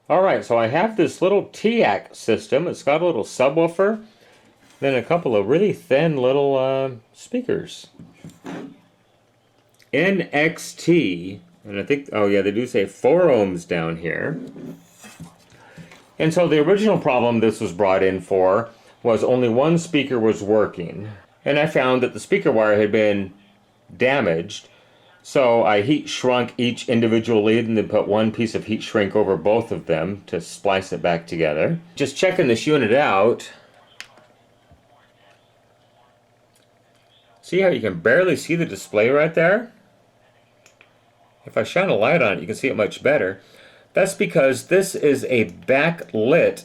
Alright, so I have this little Teac system. It's got a little subwoofer, then a couple of really thin little speakers. NXT, and I think, oh yeah, they do say 4 ohms down here. And so the original problem this was brought in for was only one speaker was working. And I found that the speaker wire had been damaged. So I heat shrunk each individual lead and then put one piece of heat shrink over both of them to splice it back together. Just checking this unit out. See how you can barely see the display right there? If I shine a light on it, you can see it much better. That's because this is a backlit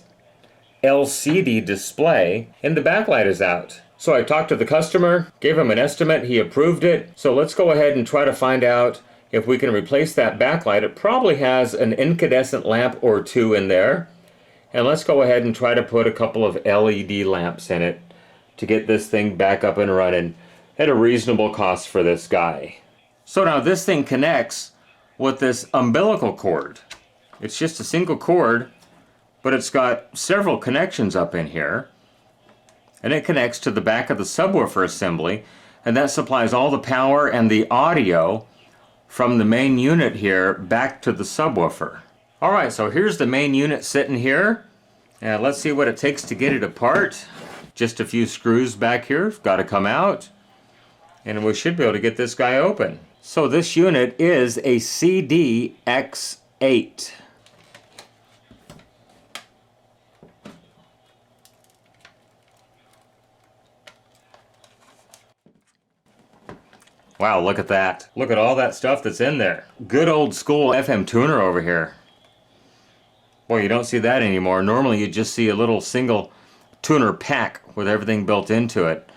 LCD display and the backlight is out. So I talked to the customer, gave him an estimate, he approved it. So let's go ahead and try to find out if we can replace that backlight. It probably has an incandescent lamp or two in there. And let's go ahead and try to put a couple of LED lamps in it to get this thing back up and running at a reasonable cost for this guy. So now this thing connects with this umbilical cord. It's just a single cord, but it's got several connections up in here. And it connects to the back of the subwoofer assembly, and that supplies all the power and the audio from the main unit here back to the subwoofer. Alright, so here's the main unit sitting here, and let's see what it takes to get it apart. Just a few screws back here, got to come out, and we should be able to get this guy open. So this unit is a CDX8. Wow, look at that. Look at all that stuff that's in there. Good old school FM tuner over here. Boy, you don't see that anymore. Normally you just see a little single tuner pack with everything built into it.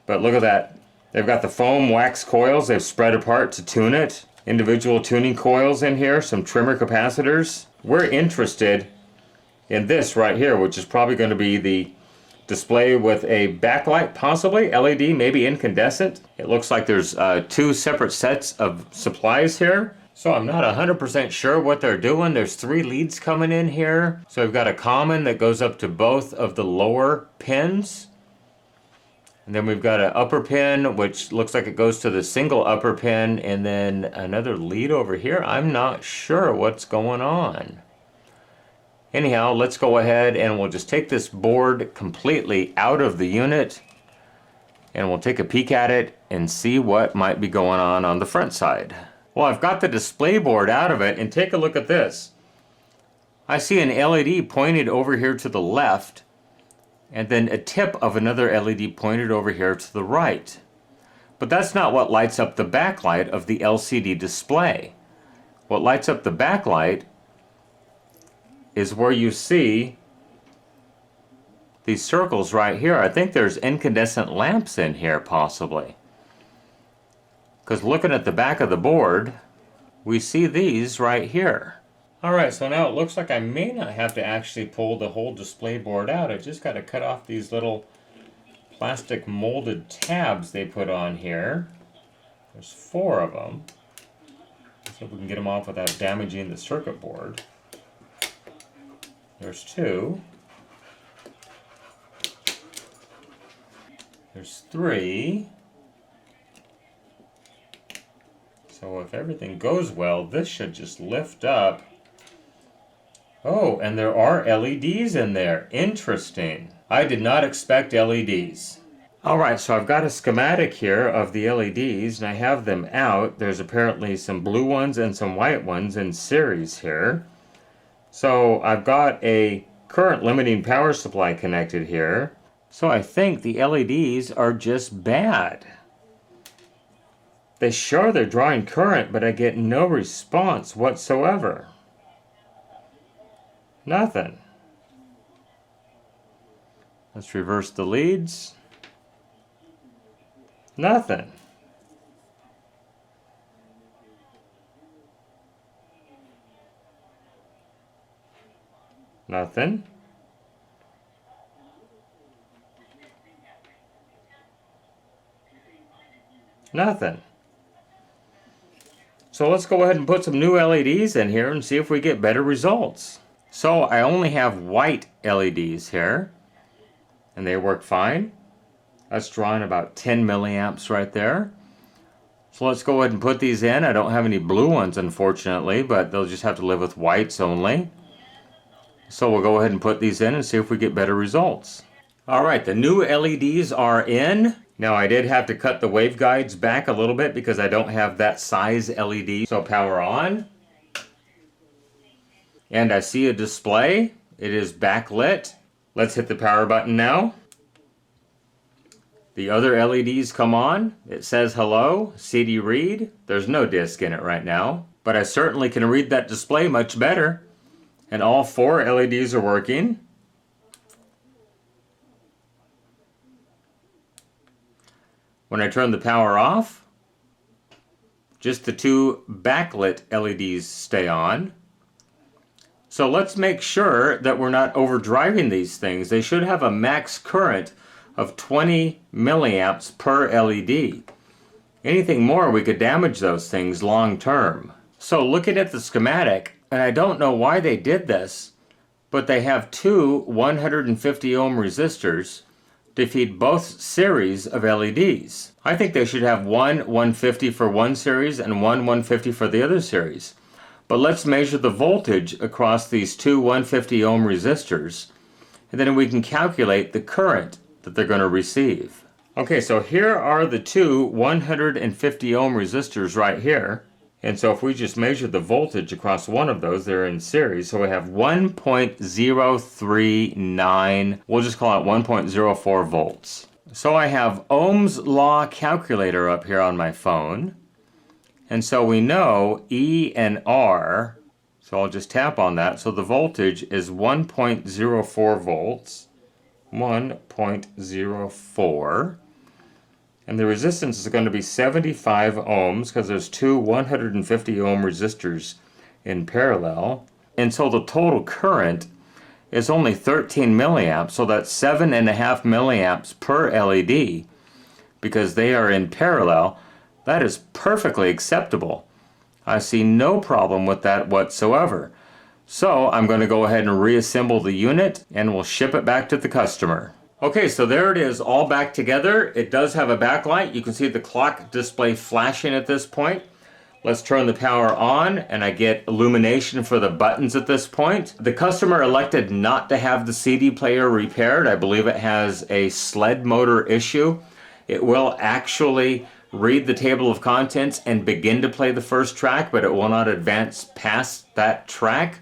But look at that. They've got the foam wax coils they've spread apart to tune it. Individual tuning coils in here, some trimmer capacitors. We're interested in this right here, which is probably going to be the display with a backlight, possibly LED, maybe incandescent. It looks like there's 2 separate sets of supplies here. So I'm not 100% sure what they're doing. There's 3 leads coming in here. So we've got a common that goes up to both of the lower pins. And then we've got an upper pin, which looks like it goes to the single upper pin, and then another lead over here. I'm not sure what's going on. Anyhow, let's go ahead and we'll just take this board completely out of the unit and we'll take a peek at it and see what might be going on the front side. Well, I've got the display board out of it, and take a look at this. I see an LED pointed over here to the left and then a tip of another LED pointed over here to the right. But that's not what lights up the backlight of the LCD display. What lights up the backlight is where you see these circles right here. I think there's incandescent lamps in here possibly. Because looking at the back of the board, we see these right here. Alright, so now it looks like I may not have to actually pull the whole display board out. I just got to cut off these little plastic molded tabs they put on here. There's 4 of them. Let's see if we can get them off without damaging the circuit board. There's 2. There's 3. So if everything goes well, this should just lift up. Oh, and there are LEDs in there. Interesting. I did not expect LEDs. Alright, so I've got a schematic here of the LEDs, and I have them out. There's apparently some blue ones and some white ones in series here. So I've got a current limiting power supply connected here. So I think the LEDs are just bad. They show they're drawing current, but I get no response whatsoever. Nothing. Let's reverse the leads. Nothing. Nothing. Nothing. So let's go ahead and put some new LEDs in here and see if we get better results. So I only have white LEDs here, and they work fine. That's drawing about 10 milliamps right there. So let's go ahead and put these in. I don't have any blue ones, unfortunately, but they'll just have to live with whites only. So we'll go ahead and put these in and see if we get better results. All right, the new LEDs are in. Now I did have to cut the waveguides back a little bit because I don't have that size LED. So power on. And I see a display. It is backlit. Let's hit the power button now. The other LEDs come on. It says hello, CD read. There's no disc in it right now, but I certainly can read that display much better. And all 4 LEDs are working. When I turn the power off, just the 2 backlit LEDs stay on. So let's make sure that we're not overdriving these things. They should have a max current of 20 milliamps per LED. Anything more, we could damage those things long term. So looking at the schematic, and I don't know why they did this, but they have 2 150 ohm resistors to feed both series of LEDs. I think they should have one 150 for one series and one 150 for the other series. But let's measure the voltage across these 2 150 ohm resistors, and then we can calculate the current that they're going to receive. Okay, so here are the 2 150 ohm resistors right here. And so if we just measure the voltage across one of those, they're in series. So we have 1.039, we'll just call it 1.04 volts. So I have Ohm's law calculator up here on my phone. And so we know E and R, so I'll just tap on that. So the voltage is 1.04 volts, 1.04. And the resistance is going to be 75 ohms because there's 2 150 ohm resistors in parallel. And so the total current is only 13 milliamps, so that's 7.5 milliamps per LED because they are in parallel. That is perfectly acceptable. I see no problem with that whatsoever. So I'm going to go ahead and reassemble the unit and we'll ship it back to the customer. Okay, so there it is, all back together. It does have a backlight. You can see the clock display flashing at this point. Let's turn the power on, and I get illumination for the buttons at this point. The customer elected not to have the CD player repaired. I believe it has a sled motor issue. It will actually read the table of contents and begin to play the first track, but it will not advance past that track.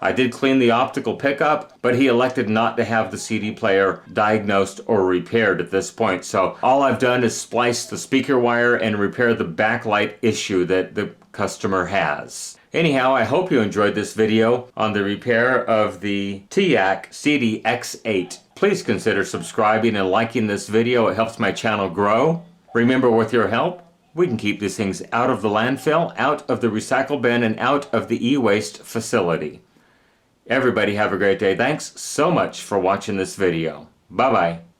I did clean the optical pickup, but he elected not to have the CD player diagnosed or repaired at this point. So all I've done is splice the speaker wire and repair the backlight issue that the customer has. Anyhow, I hope you enjoyed this video on the repair of the Teac CD-X8. Please consider subscribing and liking this video. It helps my channel grow. Remember, with your help, we can keep these things out of the landfill, out of the recycle bin, and out of the e-waste facility. Everybody have a great day. Thanks so much for watching this video. Bye-bye.